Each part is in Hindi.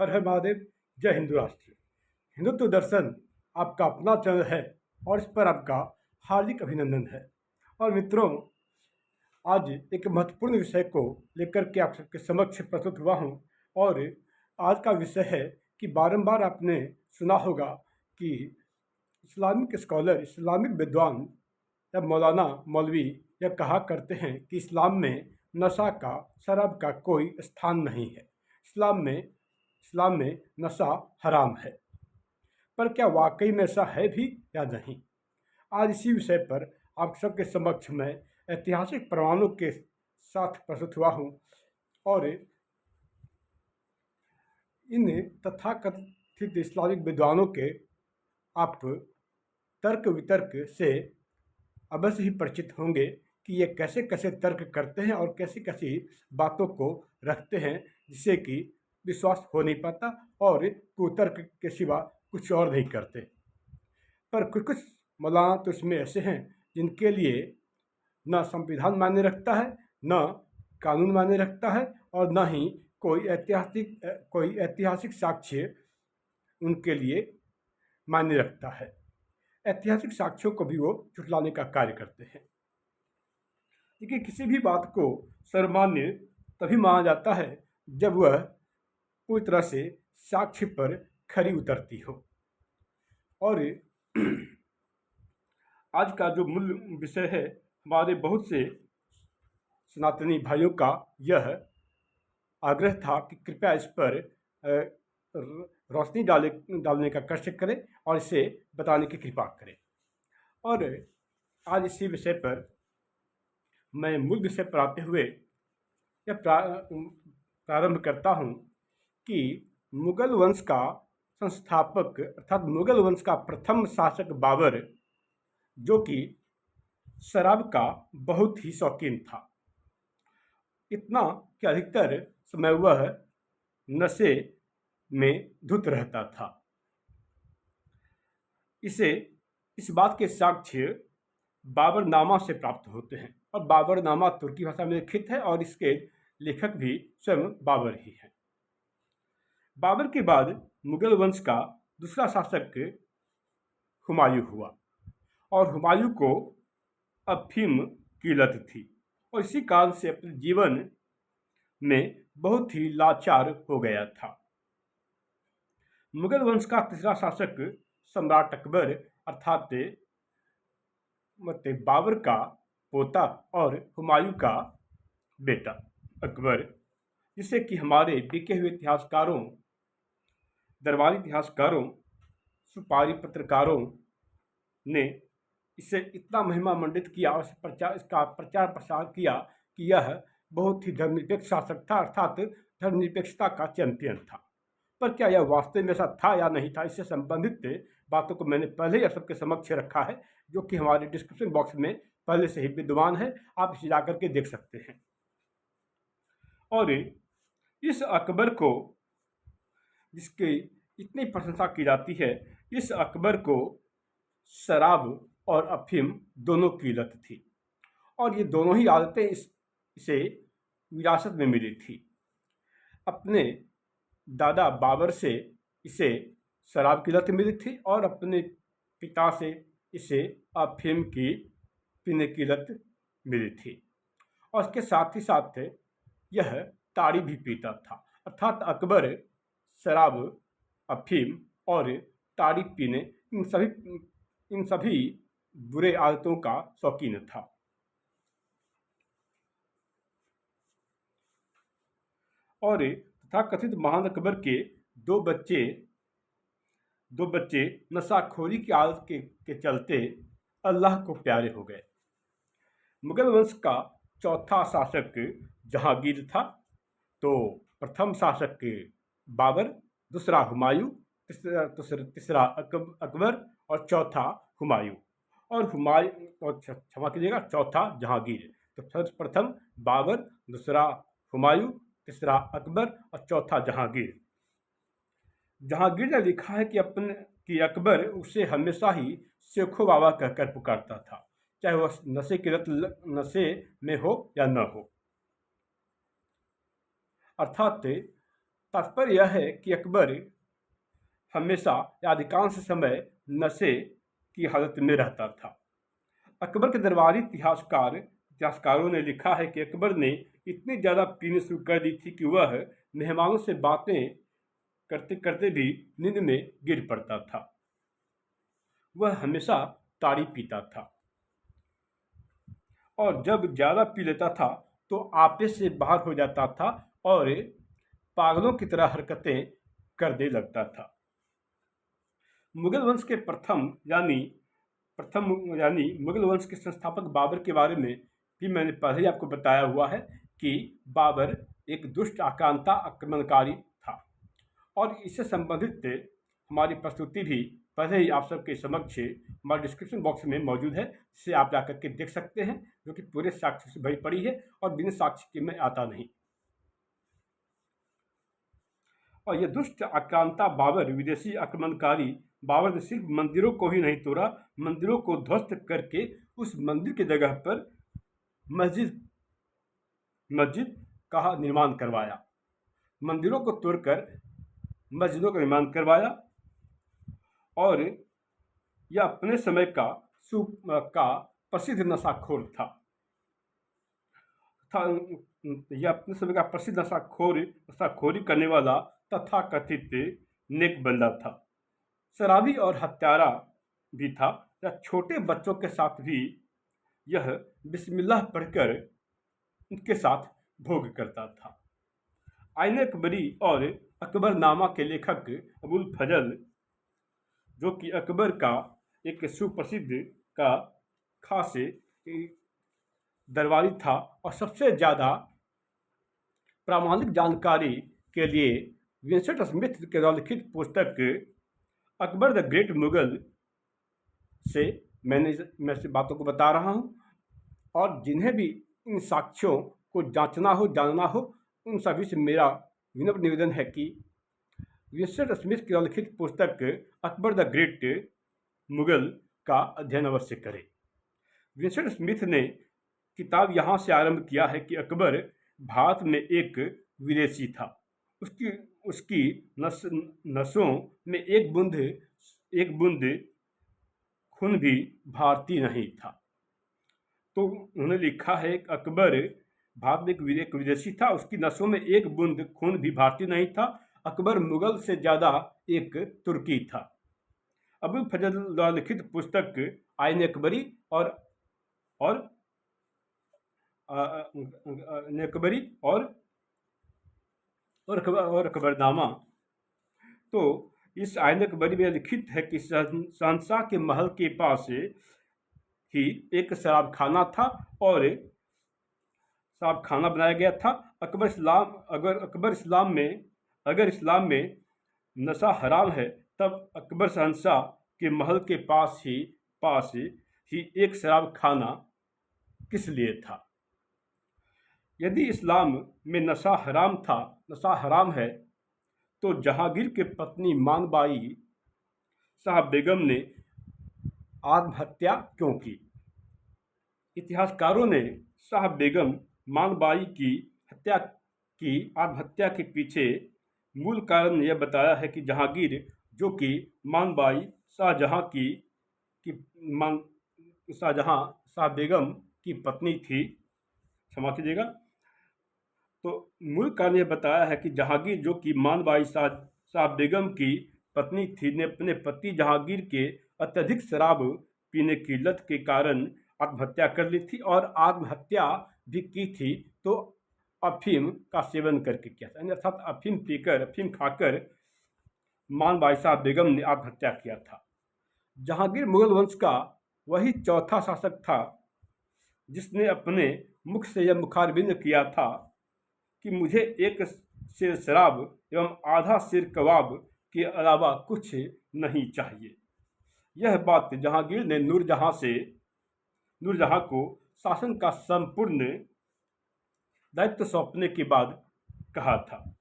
हर हर महादेव। जय हिंदू राष्ट्र। हिंदुत्व दर्शन आपका अपना चैनल है और इस पर आपका हार्दिक अभिनंदन है। और मित्रों, आज एक महत्वपूर्ण विषय को लेकर के आप सबके समक्ष प्रस्तुत हुआ हूँ। और आज का विषय है कि बारंबार आपने सुना होगा कि इस्लामिक स्कॉलर, इस्लामिक विद्वान या मौलाना मौलवी यह कहा करते हैं कि इस्लाम में नशा का, शराब का कोई स्थान नहीं है। इस्लाम में नशा हराम है। पर क्या वाकई में ऐसा है भी या नहीं? आज इसी विषय पर आप सबके समक्ष मैं ऐतिहासिक प्रमाणों के साथ प्रस्तुत हुआ हूँ। और इन तथाकथित इस्लामिक विद्वानों के आप तर्क वितर्क से अवश्य ही परिचित होंगे कि ये कैसे कैसे तर्क करते हैं और कैसी कैसी बातों को रखते हैं जिससे कि विश्वास हो नहीं पाता और कुतर्क के सिवा कुछ और नहीं करते। पर कुछ कुछ मौलाना तो इसमें ऐसे हैं जिनके लिए न संविधान मायने रखता है, न कानून मायने रखता है, और न ही कोई ऐतिहासिक साक्ष्य उनके लिए मायने रखता है। ऐतिहासिक साक्ष्यों को भी वो झुठलाने का कार्य करते हैं। देखिए, किसी भी बात को सर्वमान्य तभी माना जाता है जब वह पूरी तरह से साक्ष्य पर खरी उतरती हो। और आज का जो मूल विषय है, हमारे बहुत से सनातनी भाइयों का यह आग्रह था कि कृपया इस पर रोशनी डालने का कष्ट करें और इसे बताने की कृपा करें। और आज इसी विषय पर मैं मूल विषय पर आते हुए यह प्रारंभ करता हूँ कि मुगल वंश का संस्थापक अर्थात मुगल वंश का प्रथम शासक बाबर, जो कि शराब का बहुत ही शौकीन था, इतना कि अधिकतर समय वह नशे में धुत रहता था। इस बात के साक्ष्य बाबरनामा से प्राप्त होते हैं। और बाबरनामा तुर्की भाषा में लिखित है और इसके लेखक भी स्वयं बाबर ही हैं। बाबर के बाद मुगल वंश का दूसरा शासक हुमायूं हुआ और हुमायूं को अफीम की लत थी और इसी कारण से अपने जीवन में बहुत ही लाचार हो गया था। मुगल वंश का तीसरा शासक सम्राट अकबर अर्थात बाबर का पोता और हुमायूं का बेटा अकबर, जिसे कि हमारे बिके हुए इतिहासकारों, दरबारी इतिहासकारों, सुपारी पत्रकारों ने इसे इतना महिमा मंडित किया और इसका प्रचार प्रसार किया कि यह बहुत ही धर्मनिरपेक्ष शासक था, अर्थात धर्मनिरपेक्षता का चैंपियन था। पर क्या यह वास्तव में ऐसा था या नहीं था, इससे संबंधित बातों को मैंने पहले ही आप सबके समक्ष रखा है, जो कि हमारे डिस्क्रिप्शन बॉक्स में पहले से ही विद्यमान है। आप इसे जाकर के देख सकते हैं। और इस अकबर को, जिसकी इतनी प्रशंसा की जाती है, इस अकबर को शराब और अफीम दोनों की लत थी और ये दोनों ही आदतें इसे विरासत में मिली थी। अपने दादा बाबर से इसे शराब की लत मिली थी और अपने पिता से इसे अफीम की पीने की लत मिली थी। और इसके साथ ही साथ यह ताड़ी भी पीता था, अर्थात अकबर शराब, अफीम और ताड़ी पीने इन सभी बुरे आदतों का शौकीन था। और तथाकथित महान अकबर के दो बच्चे नशाखोरी की आदत के चलते अल्लाह को प्यारे हो गए। मुगल वंश का चौथा शासक जहांगीर था। तो प्रथम शासक बाबर, दूसरा हुमायूं, तीसरा अकबर और चौथा हुमायूं। और क्षमा कीजिएगा, चौथा जहांगीर। तो सर्वप्रथम बाबर, दूसरा हुमायूं, तीसरा अकबर और चौथा जहांगीर। जहांगीर ने लिखा है कि अकबर उसे हमेशा ही शेखो बाबा कहकर पुकारता था, चाहे वह नशे में हो या न हो। अर्थात तात्पर्य यह है कि अकबर हमेशा या अधिकांश समय नशे की हालत में रहता था। अकबर के दरबारी इतिहासकारों ने लिखा है कि अकबर ने इतनी ज़्यादा पीनी शुरू कर दी थी कि वह मेहमानों से बातें करते करते भी नींद में गिर पड़ता था। वह हमेशा ताड़ी पीता था और जब ज़्यादा पी लेता था तो आपे से बाहर हो जाता था और पागलों की तरह हरकतें करने लगता था। मुगल वंश के प्रथम यानी मुगल वंश के संस्थापक बाबर के बारे में भी मैंने पहले ही आपको बताया हुआ है कि बाबर एक दुष्ट आक्रांता आक्रमणकारी था और इससे संबंधित हमारी प्रस्तुति भी पहले ही आप सबके समक्ष हमारे डिस्क्रिप्शन बॉक्स में मौजूद है, जिसे आप जाकर के देख सकते हैं, जो कि पूरे साक्ष्य से भरी पड़ी है और बिना साक्ष्य के मैं आता नहीं। और यह दुष्ट आक्रांता बाबर, विदेशी आक्रमणकारी बाबर ने सिर्फ मंदिरों को ही नहीं तोड़ा, मंदिरों को ध्वस्त करके उस मंदिर की जगह पर मस्जिद का निर्माण करवाया। मंदिरों को तोड़कर मस्जिदों का निर्माण करवाया और यह अपने समय का प्रसिद्ध नशाखोर था। यह अपने समय का प्रसिद्ध नशाखोरी करने वाला तथाकथित नेक बंदा था। शराबी और हत्यारा भी था। या छोटे बच्चों के साथ भी यह बिस्मिल्लाह पढ़कर उनके साथ भोग करता था। आईन अकबरी और अकबरनामा के लेखक अबुल फजल, जो कि अकबर का एक सुप्रसिद्ध का खास दरबारी था और सबसे ज़्यादा प्रामाणिक जानकारी के लिए विंसेंट स्मिथ के द्वारा लिखित पुस्तक अकबर द ग्रेट मुगल से मैं से बातों को बता रहा हूँ। और जिन्हें भी इन साक्ष्यों को जांचना हो, जानना हो, उन सभी से मेरा विनम्र निवेदन है कि विंसेंट स्मिथ की द्वारा लिखित पुस्तक अकबर द ग्रेट मुगल का अध्ययन अवश्य करें। विंसेंट स्मिथ ने किताब यहाँ से आरंभ किया है कि अकबर भारत में एक विदेशी था। उसकी नसों में एक बूंद खून भी भारतीय नहीं था। तो उन्होंने लिखा है कि अकबर भारत में एक विदेशी था, उसकी नसों में एक बूंद खून भी भारतीय नहीं था। अकबर मुगल से ज़्यादा एक तुर्की था। अबुल फजल द्वारा लिखित पुस्तक आईन अकबरी और अकबरनामा। तो इस आईन अकबरी में लिखित है कि शहंशाह के महल के पास ही एक शराब खाना था और शराब खाना बनाया गया था। अगर इस्लाम में नशा हराम है, तब अकबर शहंशाह के महल के पास ही एक शराब खाना किस लिए था? यदि इस्लाम में नशा हराम है, तो जहांगीर के पत्नी मानबाई साहब बेगम ने आत्महत्या क्यों की? इतिहासकारों ने साहब बेगम मानबाई की आत्महत्या के पीछे मूल कारण यह बताया है कि जहांगीर, जो कि मानबाई शाह बेगम की पत्नी थी, क्षमा कीजिएगा, तो मूल कारण यह बताया है कि जहांगीर, जो कि मानबाई शाह बेगम की पत्नी थी, ने अपने पति जहांगीर के अत्यधिक शराब पीने की लत के कारण आत्महत्या कर ली थी और आत्महत्या भी की थी तो अफीम का सेवन करके किया था, अर्थात अफीम खाकर मानबाई शाह बेगम ने आत्महत्या किया था। जहांगीर मुगल वंश का वही चौथा शासक था जिसने अपने मुख से यह मुखारबिंद किया था कि मुझे एक सेर शराब एवं आधा सेर कबाब के अलावा कुछ नहीं चाहिए। यह बात जहांगीर ने नूरजहां को शासन का संपूर्ण दायित्व सौंपने के बाद कहा था।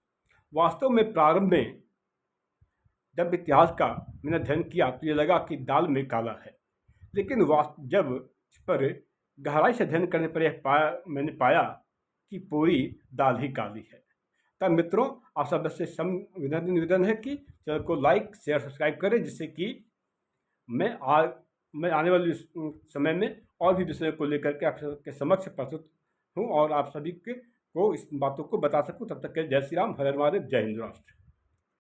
वास्तव में प्रारंभ में जब इतिहास का मैंने अध्ययन किया तो ये लगा कि दाल में काला है, लेकिन जब इस पर गहराई से अध्ययन करने पर मैंने पाया कि पूरी दाल ही काली है। तब मित्रों, आप सब से निवेदन है कि चैनल को लाइक शेयर सब्सक्राइब करें, जिससे कि मैं आने वाले समय में और भी विषयों को लेकर के आप सबके समक्ष प्रस्तुत हूँ और आप सभी को इस बातों को बता सकूँ। तब तक के जय श्री राम, हर हर महादेव, जय हिंद राष्ट्र।